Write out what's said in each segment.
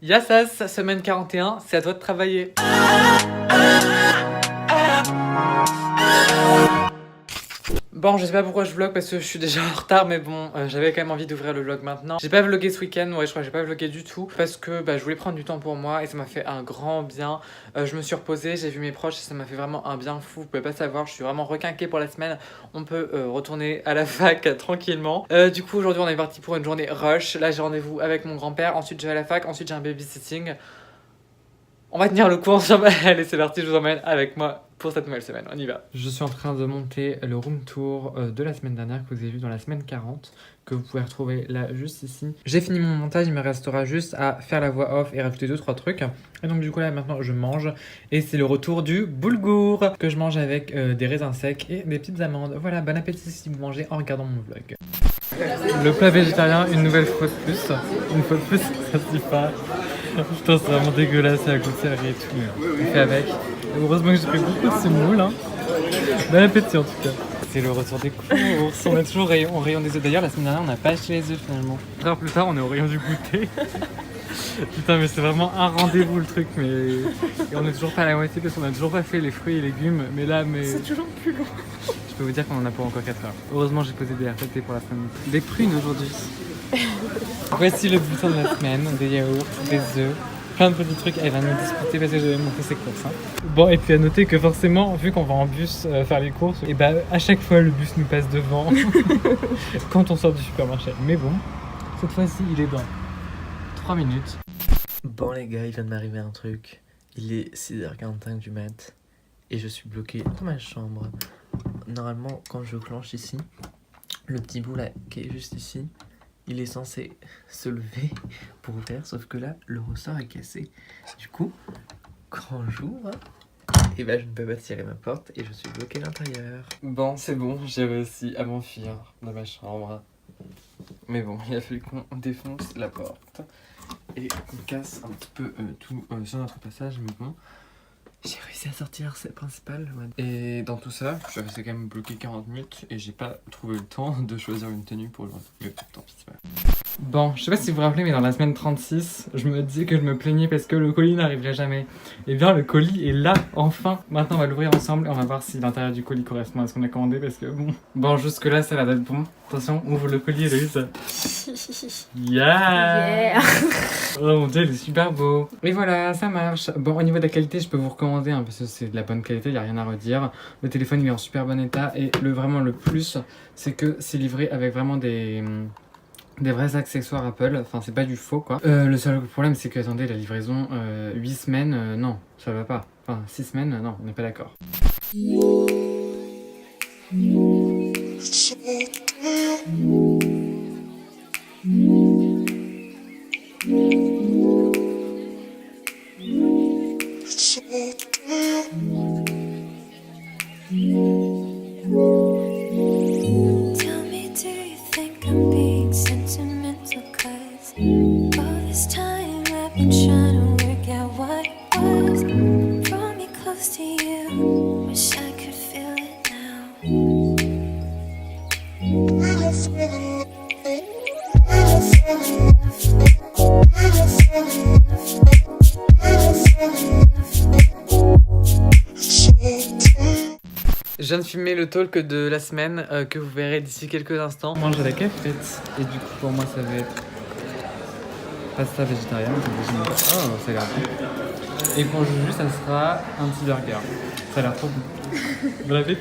Yassas, semaine 41, c'est à toi de travailler. Bon, je sais pas pourquoi je vlog parce que je suis déjà en retard, mais bon, j'avais quand même envie d'ouvrir le vlog maintenant. J'ai pas vlogué ce week-end, ouais, je crois que j'ai pas vlogué du tout parce que je voulais prendre du temps pour moi et ça m'a fait un grand bien. Je me suis reposée, j'ai vu mes proches et ça m'a fait vraiment un bien fou. Vous pouvez pas savoir, je suis vraiment requinquée pour la semaine. On peut retourner à la fac tranquillement. Du coup, aujourd'hui, on est parti pour une journée rush. Là, j'ai rendez-vous avec mon grand-père. Ensuite, je vais à la fac. Ensuite, j'ai un babysitting. On va tenir le coup ensemble. Allez, c'est parti, je vous emmène avec moi pour cette nouvelle semaine. On y va. Je suis en train de monter le room tour de la semaine dernière que vous avez vu dans la semaine 40, que vous pouvez retrouver là juste ici. J'ai fini mon montage, il me restera juste à faire la voix off et rajouter 2-3 trucs. Et donc du coup là maintenant je mange et c'est le retour du boulgour que je mange avec des raisins secs et des petites amandes. Voilà, bon appétit si vous mangez en regardant mon vlog. Le plat végétarien, une nouvelle fois de plus. Une fois de plus, ça se dit pas. Putain, c'est vraiment dégueulasse à goûter et tout, mais on fait avec. Et heureusement que j'ai pris beaucoup de semoule. Hein. Bon appétit en tout cas. C'est le retour des courses. On est toujours au rayon des œufs. D'ailleurs, la semaine dernière, on n'a pas acheté les œufs finalement. 3 heures plus tard, on est au rayon du goûter. Putain, mais c'est vraiment un rendez-vous le truc. Mais et on est toujours pas à la moitié parce qu'on a toujours pas fait les fruits et légumes. Mais là, c'est toujours plus long. Je peux vous dire qu'on en a pour encore 4 heures. Heureusement, j'ai posé des RTT pour la semaine. Des prunes aujourd'hui. Voici le bulletin de la semaine, des yaourts, des œufs, plein de petits trucs. Elle va nous disputer parce que je vais monter ses courses. Hein. Bon, et puis à noter que forcément, vu qu'on va en bus faire les courses, et à chaque fois le bus nous passe devant quand on sort du supermarché. Mais bon, cette fois-ci, il est dans 3 minutes. Bon les gars, il vient de m'arriver un truc. Il est 6h45 du mat et je suis bloqué dans ma chambre. Normalement, quand je clenche ici, le petit bout là qui est juste ici, il est censé se lever pour ouvrir, sauf que là, le ressort est cassé. Du coup, quand j'ouvre, je ne peux pas tirer ma porte et je suis bloqué à l'intérieur. Bon, c'est bon, j'ai réussi à m'enfuir dans ma chambre. Mais bon, il a fallu qu'on défonce la porte et qu'on casse un petit peu tout sur notre passage, mais bon. J'ai réussi à sortir, c'est le principal. Ouais. Et dans tout ça, je suis resté quand même bloqué 40 minutes et j'ai pas trouvé le temps de choisir une tenue pour le retour. Mais tant pis, c'est pas grave. Bon, je sais pas si vous vous rappelez, mais dans la semaine 36, je me disais que je me plaignais parce que le colis n'arriverait jamais. Et bien, le colis est là, enfin. Maintenant, on va l'ouvrir ensemble et on va voir si l'intérieur du colis correspond à ce qu'on a commandé parce que bon. Bon, jusque-là, ça a l'air d'être bon. Attention, ouvre le colis, Héloïse. Yeah! Oh mon dieu, il est super beau. Et voilà, ça marche. Bon, au niveau de la qualité, je peux vous recommander hein, parce que c'est de la bonne qualité, il n'y a rien à redire. Le téléphone il est en super bon état et vraiment le plus, c'est que c'est livré avec vraiment des vrais accessoires Apple. Enfin, c'est pas du faux quoi. Le seul problème, c'est que, attendez, la livraison, 8 semaines, non, ça va pas. Enfin, 6 semaines, non, on n'est pas d'accord. Je viens de filmer le talk de la semaine que vous verrez d'ici quelques instants. Moi j'ai la cafette et du coup pour moi ça va être pasta végétarien. Oh, ça a l'air bon. Et pour Juju ça sera un petit burger. Ça a l'air trop bon. Bon appétit.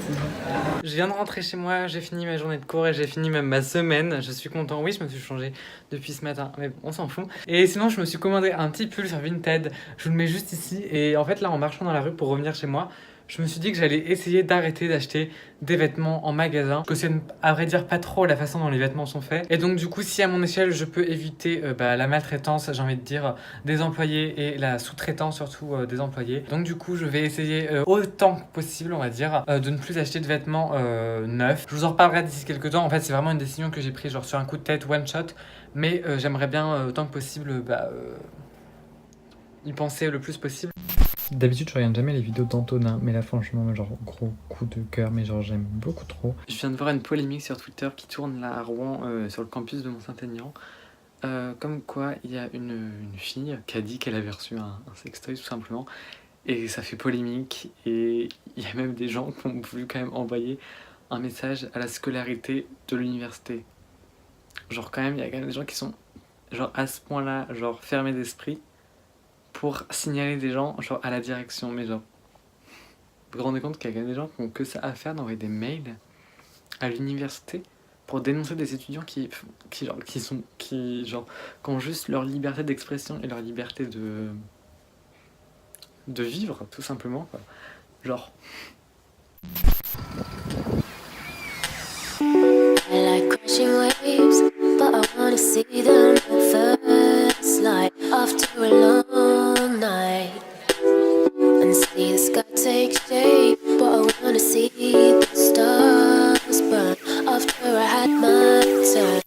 Je viens de rentrer chez moi, j'ai fini ma journée de cours et j'ai fini même ma semaine. Je suis content. Oui, je me suis changé depuis ce matin, mais bon, on s'en fout. Et sinon, je me suis commandé un petit pull sur Vinted. Je vous le mets juste ici. Et en fait, là, en marchant dans la rue pour revenir chez moi, je me suis dit que j'allais essayer d'arrêter d'acheter des vêtements en magasin. Parce que c'est à vrai dire pas trop la façon dont les vêtements sont faits. Et donc du coup, si à mon échelle, je peux éviter la maltraitance, j'ai envie de dire, des employés et la sous-traitance surtout des employés. Donc du coup, je vais essayer autant que possible, on va dire, de ne plus acheter de vêtements neufs. Je vous en reparlerai d'ici quelques temps. En fait, c'est vraiment une décision que j'ai prise genre sur un coup de tête, one shot. Mais j'aimerais bien, autant que possible, y penser le plus possible. D'habitude je regarde jamais les vidéos d'Antonin, mais là franchement genre gros coup de cœur, mais genre j'aime beaucoup trop. Je viens de voir une polémique sur Twitter qui tourne là à Rouen sur le campus de Mont-Saint-Aignan Comme quoi, il y a une fille qui a dit qu'elle avait reçu un sextoy tout simplement. Et ça fait polémique. Et il y a même des gens qui ont voulu quand même envoyer un message à la scolarité de l'université. Genre quand même, il y a quand même des gens qui sont genre à ce point-là, genre fermés d'esprit pour signaler des gens genre à la direction. Mais genre, vous vous rendez compte qu'il y a quand même des gens qui ont que ça à faire d'envoyer des mails à l'université pour dénoncer des étudiants qui ont juste leur liberté d'expression et leur liberté de vivre, tout simplement, quoi. Genre. I like crashing waves, but I wanna see them first. Slide after a long night and see the sky take shape, but I wanna see the stars burn after I had my turn.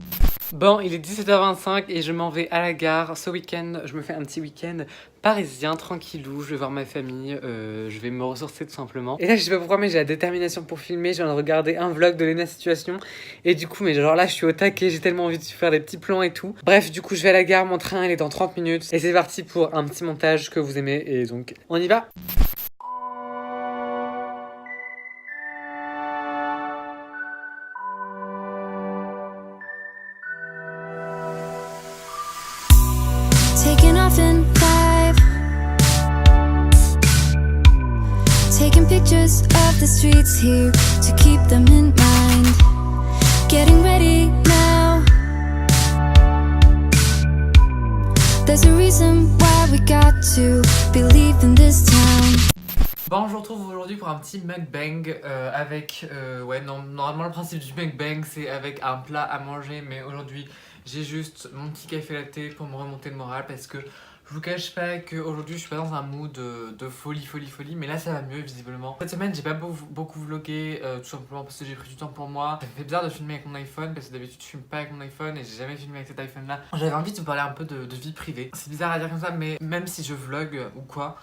Bon, il est 17h25 et je m'en vais à la gare. Ce week-end, je me fais un petit week-end parisien, tranquillou. Je vais voir ma famille, je vais me ressourcer tout simplement. Et là, je sais pas pourquoi, mais j'ai la détermination pour filmer. Je viens de regarder un vlog de Lena Situation. Et du coup, mais genre là, je suis au taquet. J'ai tellement envie de faire des petits plans et tout. Bref, du coup, je vais à la gare. Mon train, il est dans 30 minutes. Et c'est parti pour un petit montage que vous aimez. Et donc, on y va! Taking off in 5, taking pictures of the streets here to keep them in mind. Getting ready now. There's a reason why we got to believe in this town. Bon, je vous retrouve aujourd'hui pour un petit mukbang avec... ouais, non, normalement le principe du mukbang c'est avec un plat à manger, mais aujourd'hui j'ai juste mon petit café latte pour me remonter le moral parce que je vous cache pas qu'aujourd'hui je suis pas dans un mood de folie, mais là ça va mieux visiblement. Cette semaine j'ai pas beaucoup vlogué, tout simplement parce que j'ai pris du temps pour moi. Ça me fait bizarre de filmer avec mon iPhone parce que d'habitude je filme pas avec mon iPhone et j'ai jamais filmé avec cet iPhone là. J'avais envie de vous parler un peu de vie privée. C'est bizarre à dire comme ça, mais même si je vlog ou quoi,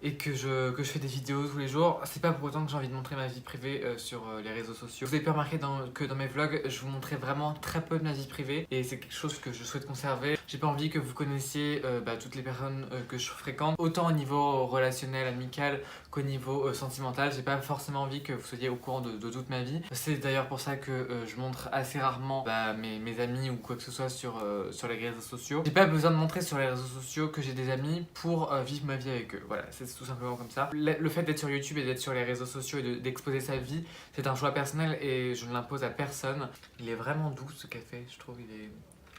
et que je fais des vidéos tous les jours, c'est pas pour autant que j'ai envie de montrer ma vie privée sur les réseaux sociaux. Vous avez pu remarquer que dans mes vlogs, je vous montrais vraiment très peu de ma vie privée et c'est quelque chose que je souhaite conserver. J'ai pas envie que vous connaissiez toutes les personnes que je fréquente, autant au niveau relationnel, amical qu'au niveau sentimental. J'ai pas forcément envie que vous soyez au courant de toute ma vie. C'est d'ailleurs pour ça que je montre assez rarement mes amis ou quoi que ce soit sur les réseaux sociaux. J'ai pas besoin de montrer sur les réseaux sociaux que j'ai des amis pour vivre ma vie avec eux. Voilà, c'est tout simplement comme ça. Le fait d'être sur YouTube et d'être sur les réseaux sociaux et d'exposer sa vie, c'est un choix personnel et je ne l'impose à personne. Il est vraiment doux ce café, je trouve, il est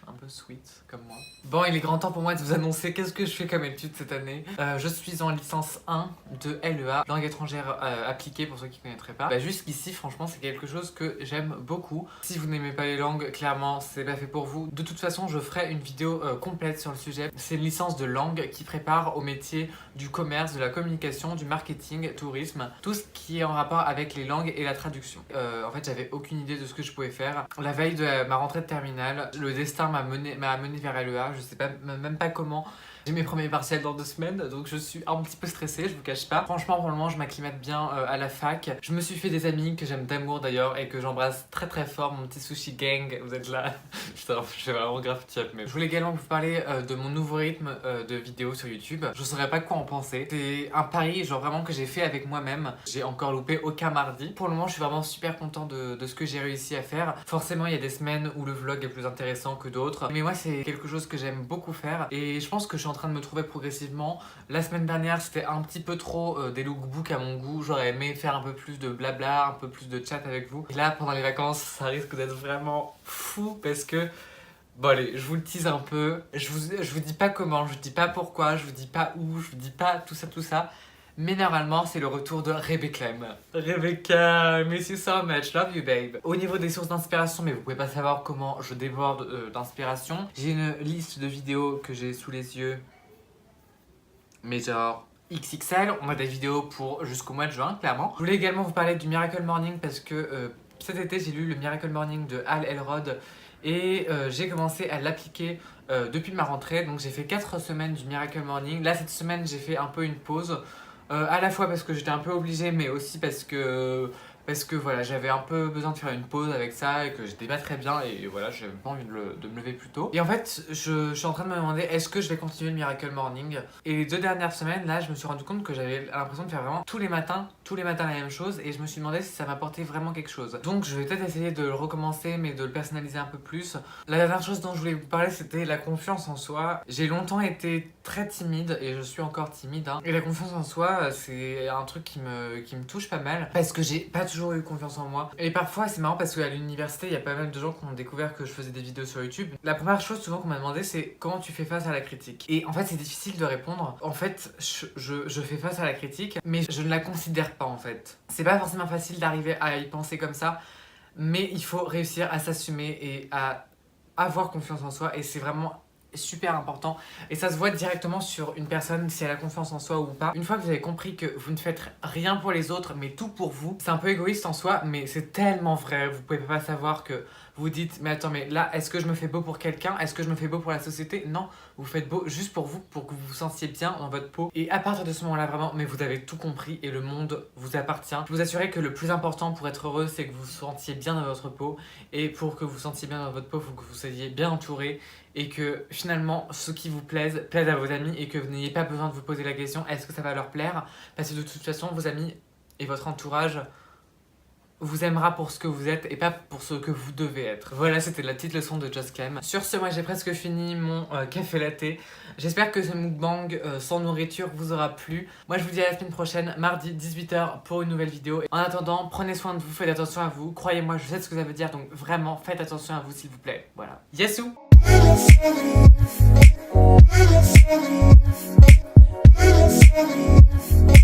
un peu sweet comme moi. Bon, il est grand temps pour moi de vous annoncer qu'est-ce que je fais comme étude cette année. Je suis en licence 1 de LEA, langue étrangère appliquée pour ceux qui ne connaîtraient pas. Jusqu'ici, franchement, c'est quelque chose que j'aime beaucoup. Si vous n'aimez pas les langues, clairement, c'est pas fait pour vous. De toute façon, je ferai une vidéo complète sur le sujet. C'est une licence de langue qui prépare au métier du commerce, de la communication, du marketing, tourisme, tout ce qui est en rapport avec les langues et la traduction. En fait, j'avais aucune idée de ce que je pouvais faire. La veille de ma rentrée de terminale, le destin m'a mené vers LEA, je sais pas, même pas comment. J'ai mes premiers partiels dans 2 semaines, donc je suis un petit peu stressée, je vous cache pas. Franchement, pour le moment, je m'acclimate bien à la fac. Je me suis fait des amis que j'aime d'amour d'ailleurs et que j'embrasse très très fort, mon petit sushi gang, vous êtes là. Putain, je suis vraiment grave tiep, mais je voulais également vous parler de mon nouveau rythme de vidéos sur YouTube. Je saurais pas quoi en penser. C'est un pari, genre vraiment que j'ai fait avec moi-même. J'ai encore loupé aucun mardi. Pour le moment, je suis vraiment super content de ce que j'ai réussi à faire. Forcément, il y a des semaines où le vlog est plus intéressant que d'autres. Mais moi, c'est quelque chose que j'aime beaucoup faire et je pense que je suis en train de me trouver progressivement. La semaine dernière, c'était un petit peu trop des lookbooks à mon goût. J'aurais aimé faire un peu plus de blabla, un peu plus de chat avec vous. Et là, pendant les vacances, ça risque d'être vraiment fou parce que... Bon allez, je vous le tease un peu. Je vous dis pas comment, je vous dis pas pourquoi, je vous dis pas où, je vous dis pas tout ça. Mais normalement, c'est le retour de Rebecca. Rebecca, I miss you so much, love you babe. Au niveau des sources d'inspiration, mais vous pouvez pas savoir comment je déborde d'inspiration. J'ai une liste de vidéos que j'ai sous les yeux. Mais genre XXL, on a des vidéos pour jusqu'au mois de juin, clairement. Je voulais également vous parler du Miracle Morning parce que cet été, j'ai lu le Miracle Morning de Hal Elrod. Et j'ai commencé à l'appliquer depuis ma rentrée. Donc j'ai fait 4 semaines du Miracle Morning. Là cette semaine j'ai fait un peu une pause. À la fois parce que j'étais un peu obligée, mais aussi parce que parce que voilà, j'avais un peu besoin de faire une pause avec ça et que j'étais pas très bien et voilà, j'avais pas envie de me lever plus tôt. Et en fait, je suis en train de me demander est-ce que je vais continuer le Miracle Morning. Et les 2 dernières semaines, là, je me suis rendu compte que j'avais l'impression de faire vraiment tous les matins la même chose et je me suis demandé si ça m'apportait vraiment quelque chose. Donc je vais peut-être essayer de le recommencer mais de le personnaliser un peu plus. La dernière chose dont je voulais vous parler, c'était la confiance en soi. J'ai longtemps été très timide et je suis encore timide hein. Et la confiance en soi, c'est un truc qui me touche pas mal parce que j'ai pas toujours eu confiance en moi. Et parfois c'est marrant parce qu'à l'université, il y a pas mal de gens qui ont découvert que je faisais des vidéos sur YouTube. La première chose souvent qu'on m'a demandé, c'est comment tu fais face à la critique. Et en fait c'est difficile de répondre. En fait je fais face à la critique mais je ne la considère pas en fait. C'est pas forcément facile d'arriver à y penser comme ça, mais il faut réussir à s'assumer et à avoir confiance en soi et c'est vraiment super important et ça se voit directement sur une personne si elle a confiance en soi ou pas. Une fois que vous avez compris que vous ne faites rien pour les autres mais tout pour vous, c'est un peu égoïste en soi mais c'est tellement vrai. Vous pouvez pas savoir que vous dites mais attends mais là est-ce que je me fais beau pour quelqu'un, est-ce que je me fais beau pour la société? Non, vous faites beau juste pour vous, pour que vous vous sentiez bien dans votre peau et à partir de ce moment là vraiment mais vous avez tout compris et le monde vous appartient. Je vous assurer que le plus important pour être heureux c'est que vous vous sentiez bien dans votre peau et pour que vous vous sentiez bien dans votre peau il faut que vous soyez bien entouré et que finalement ce qui vous plaise à vos amis et que vous n'ayez pas besoin de vous poser la question est-ce que ça va leur plaire, parce que de toute façon vos amis et votre entourage vous aimera pour ce que vous êtes et pas pour ce que vous devez être. Voilà, c'était la petite leçon de Just Cam. Sur ce, moi j'ai presque fini mon café latte. J'espère que ce mukbang sans nourriture vous aura plu. Moi je vous dis à la semaine prochaine, mardi 18h pour une nouvelle vidéo. En attendant, prenez soin de vous, faites attention à vous. Croyez-moi, je sais ce que ça veut dire, donc vraiment faites attention à vous s'il vous plaît. Voilà. Yassou! Thank you.